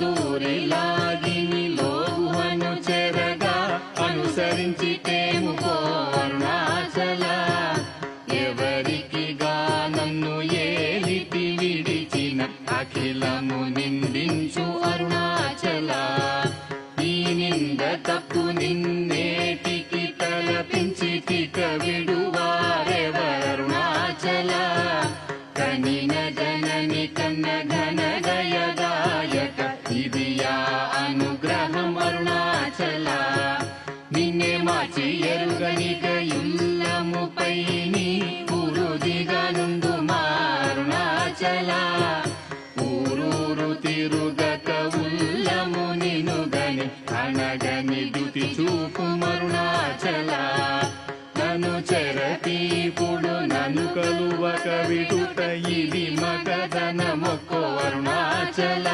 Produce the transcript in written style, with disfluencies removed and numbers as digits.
దూరిలాగిని లోగుహను చెరగా అనుసరించితేము పో అరుణాచల ఎవరికి నన్ను ఏలితి విడిచిన అఖిలము నిందించు అరుణాచల ఈ నింద తప్పు నిన్నేటికి తలపించితిక విడువారెవరుణాచల కనిన జనని కన్న ఘన గయదాయక ఇదియా అనుగ్రహం అరుణాచల నిన్నే మార్చి ఎరుగనిక యుల్లముపై నీ పురుదిగా నుండు అరుణాచల ఊరూరు తిరుగక ఉల్లము నినుగని అనగని దుతి చూపు అరుణాచల నన్ను చెరపీపుడు నన్ను కలువక విడుట ఇది మగధన మొక్కో అరుణాచల